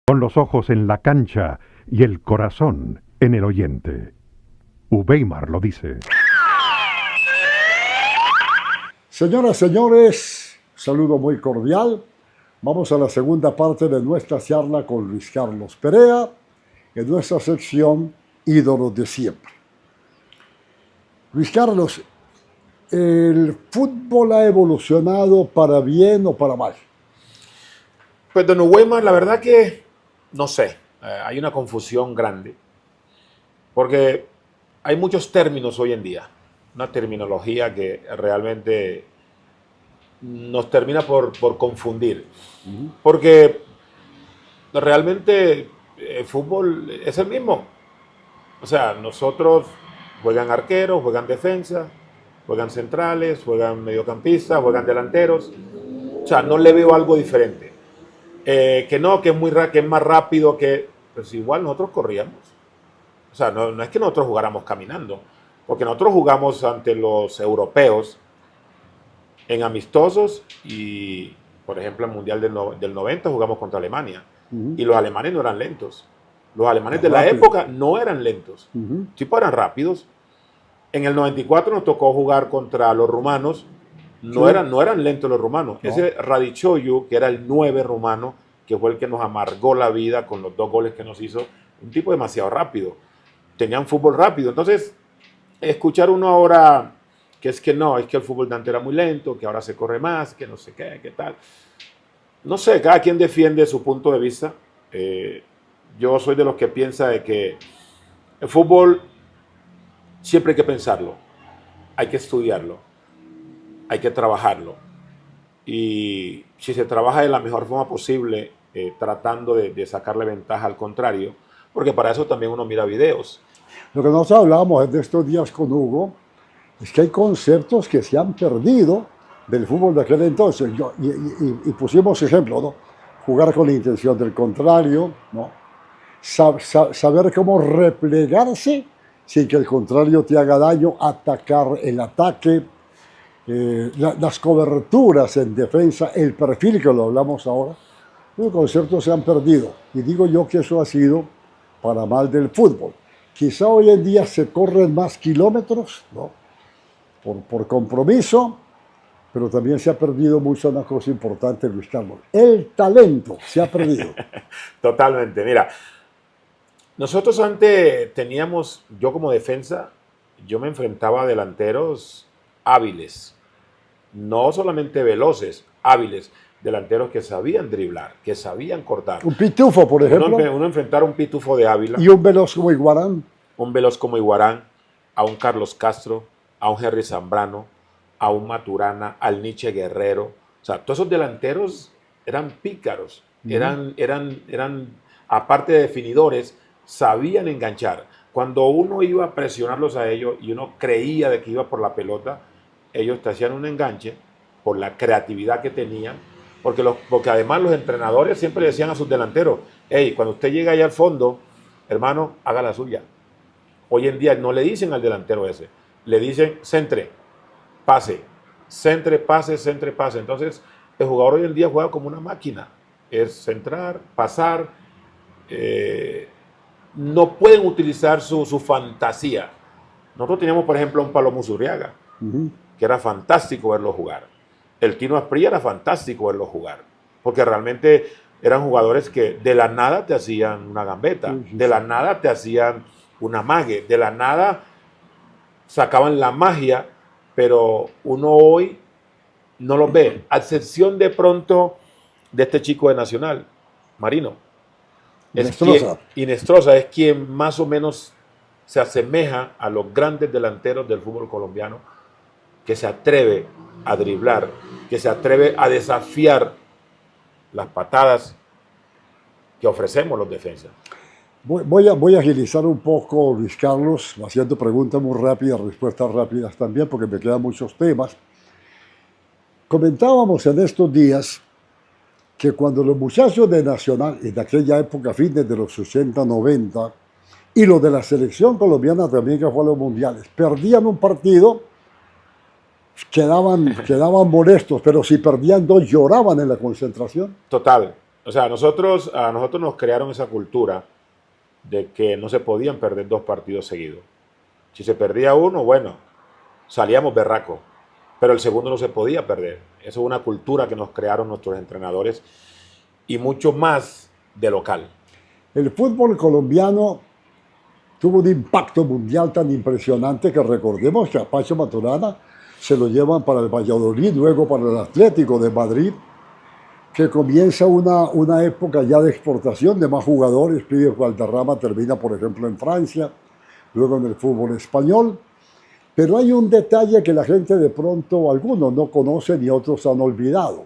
con los ojos en la cancha y el corazón en el oyente. Weimar lo dice. Señoras, señores, saludo muy cordial. Vamos a la segunda parte de nuestra charla con Luis Carlos Perea, en nuestra sección Ídolos de Siempre. Luis Carlos, ¿el fútbol ha evolucionado para bien o para mal? Pues don Weimar, la verdad que no sé, hay una confusión grande, porque hay muchos términos hoy en día, una terminología que realmente nos termina por confundir, porque realmente el fútbol es el mismo. O sea, nosotros juegan arqueros, juegan defensa, juegan centrales, juegan mediocampistas, juegan delanteros. O sea, no le veo algo diferente. Que no, que es más rápido, que pues igual nosotros corríamos. O sea, no es que nosotros jugáramos caminando, porque nosotros jugamos ante los europeos en amistosos y, por ejemplo, en el Mundial del 90 jugamos contra Alemania. Y los alemanes no eran lentos. Los alemanes de la época no eran lentos. Tipo eran rápidos. En el 94 nos tocó jugar contra los rumanos. No eran lentos los rumanos. No. Ese Radichoyu, que era el 9 rumano, que fue el que nos amargó la vida con los 2 goles que nos hizo, un tipo demasiado rápido. Tenían fútbol rápido. Entonces, escuchar uno ahora que es que no, es que el fútbol de antes era muy lento, que ahora se corre más, que no sé qué tal. No sé, cada quien defiende su punto de vista. Yo soy de los que piensa de que el fútbol siempre hay que pensarlo, hay que estudiarlo, hay que trabajarlo. Y si se trabaja de la mejor forma posible, tratando de sacarle ventaja al contrario, porque para eso también uno mira videos. Lo que nosotros hablábamos de estos días con Hugo es que hay conceptos que se han perdido del fútbol de aquel entonces. Y pusimos ejemplo, ¿no? Jugar con la intención del contrario, ¿no? Saber cómo replegarse sin que el contrario te haga daño, atacar el ataque, las coberturas en defensa, el perfil que lo hablamos ahora. Los conceptos se han perdido y digo yo que eso ha sido para mal del fútbol. Quizá hoy en día se corren más kilómetros, ¿no? Por compromiso, pero también se ha perdido mucho una cosa importante, Luis Carlos. El talento se ha perdido. Totalmente. Mira, nosotros antes teníamos, yo como defensa, yo me enfrentaba a delanteros hábiles, no solamente veloces, hábiles, delanteros que sabían driblar, que sabían cortar. Un pitufo, por ejemplo. Uno enfrentar a un pitufo de Ávila. Y un veloz como Iguarán. Un veloz como Iguarán, a un Carlos Castro, a un Henry Zambrano, a un Maturana, al Nietzsche Guerrero. O sea, todos esos delanteros eran pícaros, eran, aparte de definidores, sabían enganchar. Cuando uno iba a presionarlos a ellos y uno creía de que iba por la pelota, ellos te hacían un enganche por la creatividad que tenían, porque además los entrenadores siempre le decían a sus delanteros, hey, cuando usted llega allá al fondo, hermano, haga la suya. Hoy en día no le dicen al delantero ese, le dicen centre, pase, centre, pase, centre, pase. Entonces, el jugador hoy en día juega como una máquina. Es centrar, pasar. No pueden utilizar su fantasía. Nosotros teníamos, por ejemplo, un Palomo Zurriaga, que era fantástico verlo jugar. El Tino Asprilla era fantástico verlo jugar, porque realmente eran jugadores que de la nada te hacían una gambeta, de la nada te hacían una mague, de la nada sacaban la magia, pero uno hoy no los ve, a excepción de pronto de este chico de Nacional, Marino. Inestrosa es quien más o menos se asemeja a los grandes delanteros del fútbol colombiano, que se atreve a driblar, que se atreve a desafiar las patadas que ofrecemos los defensas. Voy a agilizar un poco, Luis Carlos, haciendo preguntas muy rápidas, respuestas rápidas también, porque me quedan muchos temas. Comentábamos en estos días que cuando los muchachos de Nacional, en aquella época, fines de los 80, 90, y los de la selección colombiana también, que fue a los mundiales, perdían un partido, quedaban molestos, pero si perdían dos, lloraban en la concentración. Total. O sea, a nosotros nos crearon esa cultura de que no se podían perder 2 partidos seguidos. Si se perdía uno, bueno, salíamos berraco, pero el segundo no se podía perder. Eso es una cultura que nos crearon nuestros entrenadores y mucho más de local. El fútbol colombiano tuvo un impacto mundial tan impresionante que recordemos que a Pacho Maturana se lo llevan para el Valladolid, luego para el Atlético de Madrid, que comienza una época ya de exportación de más jugadores. Pide Valderrama termina, por ejemplo, en Francia, luego en el fútbol español. Pero hay un detalle que la gente de pronto, algunos no conocen y otros han olvidado.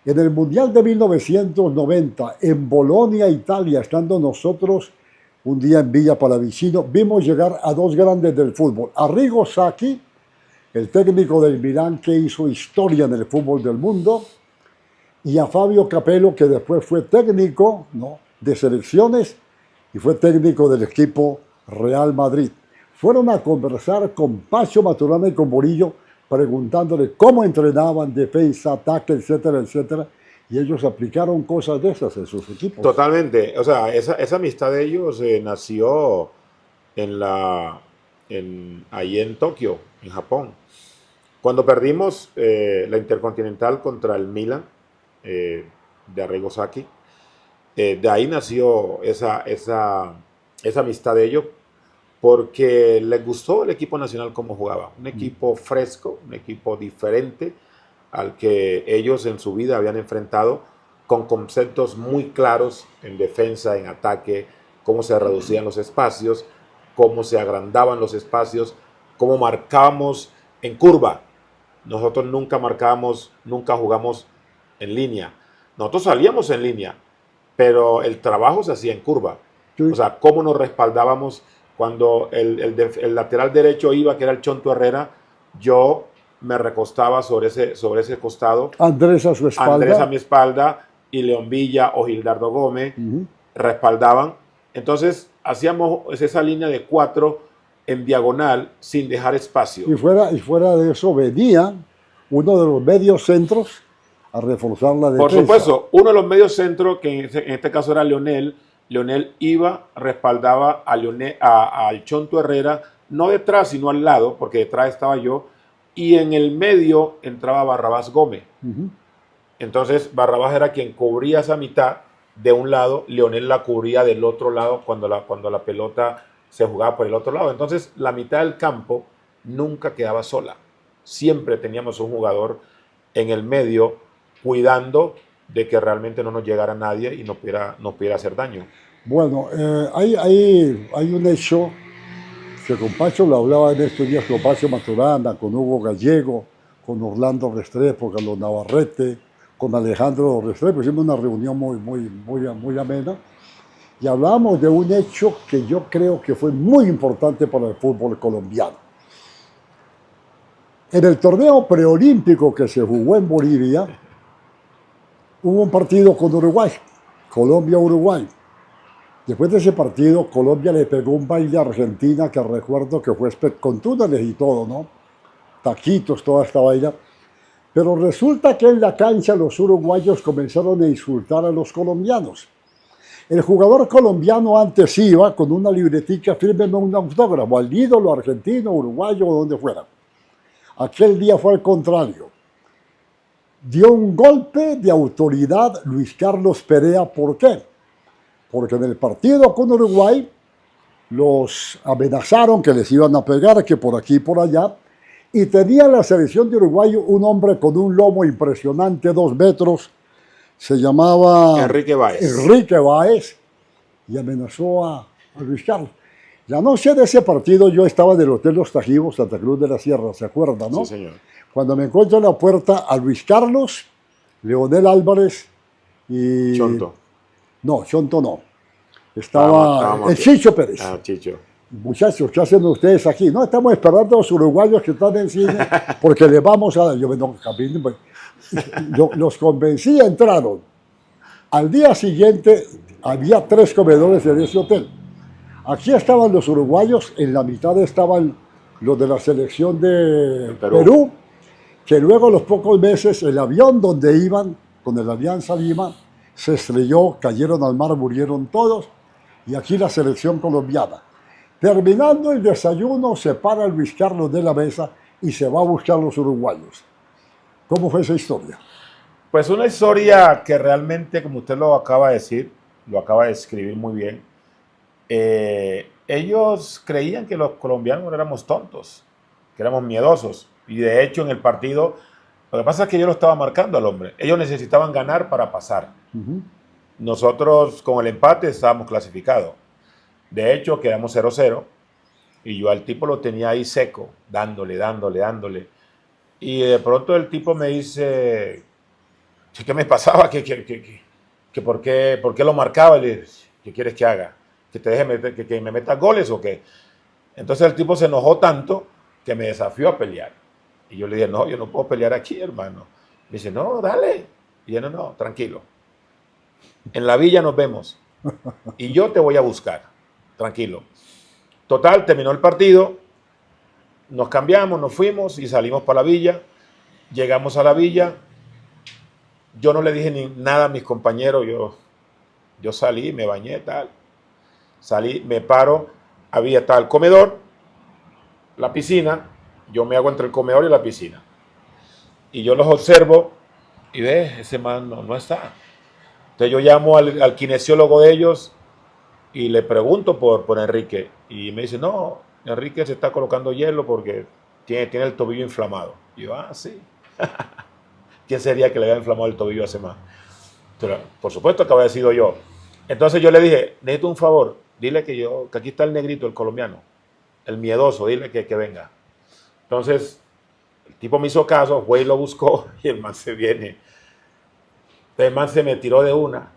En el Mundial de 1990, en Bolonia, Italia, estando nosotros un día en Villa Pallavicino, vimos llegar a 2 grandes del fútbol. Arrigo Sacchi, el técnico del Milán que hizo historia en el fútbol del mundo, y a Fabio Capello, que después fue técnico, ¿no?, de selecciones y fue técnico del equipo Real Madrid. Fueron a conversar con Pacho Maturana y con Murillo, preguntándole cómo entrenaban, defensa, ataque, etcétera, etcétera. Y ellos aplicaron cosas de esas en sus equipos. Totalmente. O sea, esa amistad de ellos nació ahí en Tokio, en Japón. Cuando perdimos la Intercontinental contra el Milan, de Arrigo Sacchi, de ahí nació esa amistad de ellos, porque les gustó el equipo nacional como jugaba. Un equipo fresco, un equipo diferente al que ellos en su vida habían enfrentado, con conceptos muy claros en defensa, en ataque, cómo se reducían los espacios, cómo se agrandaban los espacios, cómo marcábamos en curva. Nosotros nunca jugamos en línea. Nosotros salíamos en línea, pero el trabajo se hacía en curva. Sí. O sea, cómo nos respaldábamos cuando el lateral derecho iba, que era el Chonto Herrera, yo me recostaba sobre ese costado. Andrés a su espalda. Andrés a mi espalda y León Villa o Gildardo Gómez respaldaban. Entonces hacíamos esa línea de 4 en diagonal sin dejar espacio. Y fuera de eso venía uno de los medios centros a reforzar la defensa. Por supuesto, uno de los medios centros, que en este caso era Leonel iba, respaldaba al Chonto Herrera, no detrás, sino al lado, porque detrás estaba yo, y en el medio entraba Barrabás Gómez. Entonces, Barrabás era quien cubría esa mitad de un lado, Leonel la cubría del otro lado cuando la pelota se jugaba por el otro lado. Entonces, la mitad del campo nunca quedaba sola. Siempre teníamos un jugador en el medio cuidando de que realmente no nos llegara nadie y nos pudiera hacer daño. Bueno, hay un hecho que con Pacho lo hablaba en estos días, con Pacho Maturana, con Hugo Gallego, con Orlando Restrepo, con los Navarrete, con Alejandro Restrepo. Hicimos una reunión muy amena y hablábamos de un hecho que yo creo que fue muy importante para el fútbol colombiano. En el torneo preolímpico que se jugó en Bolivia, hubo un partido con Uruguay, Colombia-Uruguay. Después de ese partido, Colombia le pegó un baile a Argentina que recuerdo que fue con túneles y todo, ¿no? Taquitos, toda esta vaina. Pero resulta que en la cancha los uruguayos comenzaron a insultar a los colombianos. El jugador colombiano antes iba con una libretica, fírmeme un autógrafo al ídolo argentino, uruguayo o donde fuera. Aquel día fue al contrario. Dio un golpe de autoridad Luis Carlos Perea. ¿Por qué? Porque en el partido con Uruguay los amenazaron que les iban a pegar, que por aquí y por allá, y tenía la selección de Uruguay un hombre con un lomo impresionante, 2 metros, se llamaba Enrique Báez, y amenazó a Luis Carlos. La noche de ese partido yo estaba en el Hotel Los Tajivos, Santa Cruz de la Sierra, ¿se acuerda, no? Sí, señor. Cuando me encuentro en la puerta a Luis Carlos, Leonel y... Chonto. No, Chonto no. Estaba el Chicho Pérez. Ah, Chicho. Muchachos, ¿qué hacen ustedes aquí? No, estamos esperando a los uruguayos que están en cine porque les vamos a... Los convencí, entraron. Al día siguiente había 3 comedores en ese hotel. Aquí estaban los uruguayos, en la mitad estaban los de la selección de Perú, que luego a los pocos meses el avión donde iban con el Alianza Lima se estrelló, cayeron al mar, murieron todos, y aquí la selección colombiana. Terminando el desayuno, se para Luis Carlos de la mesa y se va a buscar a los uruguayos. ¿Cómo fue esa historia? Pues una historia que realmente, como usted lo acaba de decir, lo acaba de escribir muy bien. Ellos creían que los colombianos éramos tontos, que éramos miedosos. Y de hecho en el partido, lo que pasa es que yo lo estaba marcando al hombre. Ellos necesitaban ganar para pasar. Nosotros con el empate estábamos clasificados. De hecho quedamos 0-0 y yo al tipo lo tenía ahí seco, dándole. Y de pronto el tipo me dice, ¿qué me pasaba? ¿Que por qué lo marcaba? Y le dije, ¿qué quieres que haga? ¿Que te deje meter, que me metas goles o qué? Entonces el tipo se enojó tanto que me desafió a pelear. Y yo le dije, no, yo no puedo pelear aquí, hermano. Me dice, no, dale. Y yo, no, tranquilo. En la villa nos vemos. Y yo te voy a buscar. Tranquilo. Total, terminó el partido. Nos cambiamos, nos fuimos y salimos para la villa. Llegamos a la villa. Yo no le dije ni nada a mis compañeros. Yo salí, me bañé, tal. Salí, me paro. Había tal comedor, la piscina. Yo me hago entre el comedor y la piscina. Y yo los observo y ve, ese man no está. Entonces yo llamo al kinesiólogo de ellos y le pregunto por Enrique. Y me dice, no, Enrique se está colocando hielo porque tiene el tobillo inflamado. Y yo, sí. ¿Quién sería que le había inflamado el tobillo a ese man? Pero, por supuesto que había sido yo. Entonces yo le dije, necesito un favor, dile que aquí está el negrito, el colombiano, el miedoso, dile que venga. Entonces, el tipo me hizo caso, fue y lo buscó y el man se viene. El man se me tiró de una.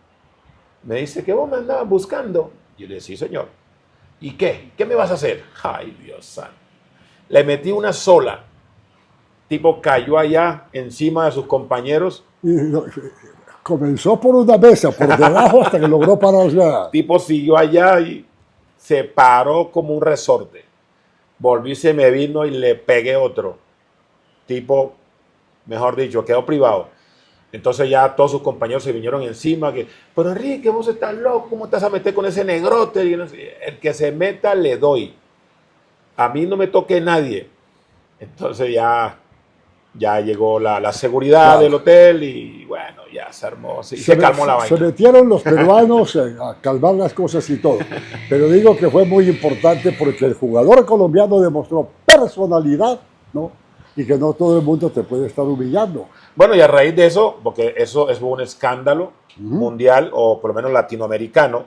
Me dice, ¿que vos me andabas buscando? Yo le dije, sí, señor. ¿Y qué? ¿Qué me vas a hacer? Ay, Dios santo. Le metí una sola. Tipo cayó allá encima de sus compañeros. Y comenzó por una mesa, por debajo, hasta que logró pararse. Tipo siguió allá y se paró como un resorte. Volví, se me vino y le pegué otro. Tipo, mejor dicho, quedó privado. Entonces ya todos sus compañeros se vinieron encima. Pero Enrique, vos estás loco, ¿cómo te vas a meter con ese negrote? Y no sé, el que se meta le doy. A mí no me toque nadie. Entonces ya llegó la seguridad del hotel y bueno, ya se armó, se calmó la vaina. Se metieron los peruanos a calmar las cosas y todo. Pero digo que fue muy importante porque el jugador colombiano demostró personalidad, ¿no? Y que no todo el mundo te puede estar humillando. Bueno, y a raíz de eso, porque eso es un escándalo mundial, o por lo menos latinoamericano,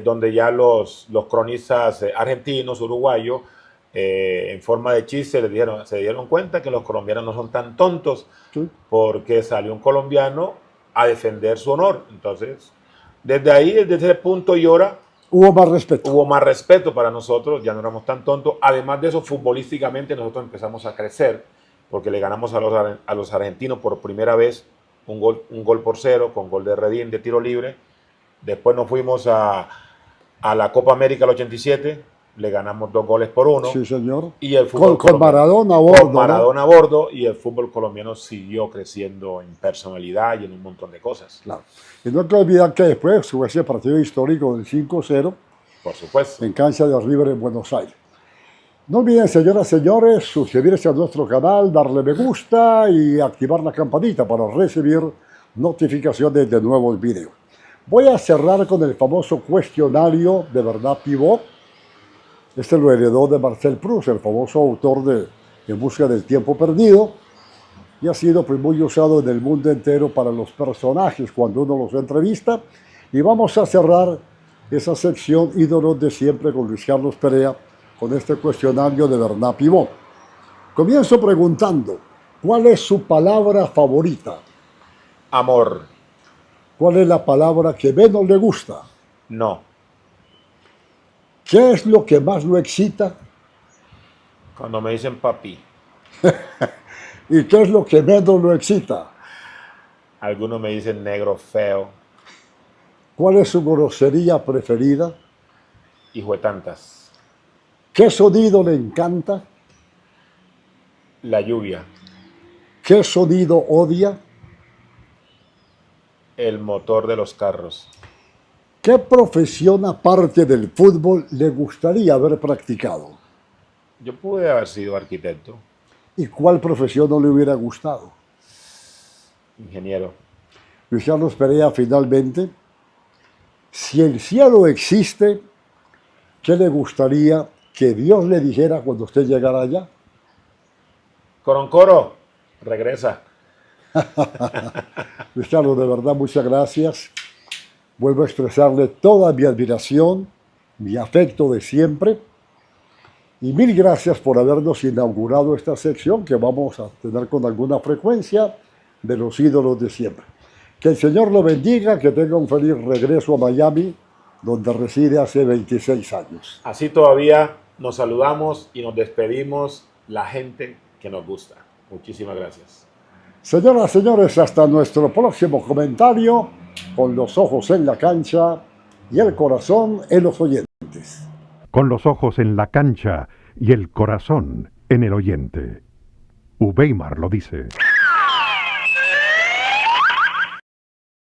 donde ya los cronistas argentinos, uruguayos, en forma de chiste se dieron cuenta que los colombianos no son tan tontos, porque salió un colombiano a defender su honor. Entonces, desde ahí, desde ese punto y hora, hubo más respeto. Hubo más respeto para nosotros, ya no éramos tan tontos. Además de eso, futbolísticamente nosotros empezamos a crecer, porque le ganamos a los argentinos por primera vez un gol por 0, con gol de Redín de tiro libre. Después nos fuimos a la Copa América del 87, le ganamos 2 goles por 1. Sí, señor. Y el fútbol con Maradona a bordo. Con Maradona a bordo, y el fútbol colombiano siguió creciendo en personalidad y en un montón de cosas. Claro. Y no hay que olvidar que después hubo ese partido histórico del 5-0. Por supuesto. En cancha de River en Buenos Aires. No olviden, señoras y señores, suscribirse a nuestro canal, darle me gusta y activar la campanita para recibir notificaciones de nuevos videos. Voy a cerrar con el famoso cuestionario de Bernard Pivot. Este lo heredó de Marcel Proust, el famoso autor de En busca del tiempo perdido, y ha sido pues, muy usado en el mundo entero para los personajes cuando uno los entrevista. Y vamos a cerrar esa sección ídolos de siempre con Luis Carlos Perea, con este cuestionario de Bernard Pivot. Comienzo preguntando, ¿cuál es su palabra favorita? Amor. ¿Cuál es la palabra que menos le gusta? No. ¿Qué es lo que más lo excita? Cuando me dicen papi. ¿Y qué es lo que menos lo excita? Algunos me dicen negro feo. ¿Cuál es su grosería preferida? Hijo de tantas. ¿Qué sonido le encanta? La lluvia. ¿Qué sonido odia? El motor de los carros. ¿Qué profesión aparte del fútbol le gustaría haber practicado? Yo pude haber sido arquitecto, ¿Y cuál profesión no le hubiera gustado? ingeniero. Luis Carlos Perea, finalmente, si el cielo existe, ¿qué le gustaría que Dios le dijera cuando usted llegara allá? Coroncoro, regresa. Luis Carlos, de verdad, muchas gracias. Vuelvo a expresarle toda mi admiración, mi afecto de siempre. Y mil gracias por habernos inaugurado esta sección que vamos a tener con alguna frecuencia de los ídolos de siempre. Que el Señor lo bendiga, que tenga un feliz regreso a Miami, donde reside hace 26 años. Así todavía nos saludamos y nos despedimos la gente que nos gusta. Muchísimas gracias. Señoras, señores, hasta nuestro próximo comentario, con los ojos en la cancha y el corazón en los oyentes. Con los ojos en la cancha y el corazón en el oyente. Uweimar lo dice.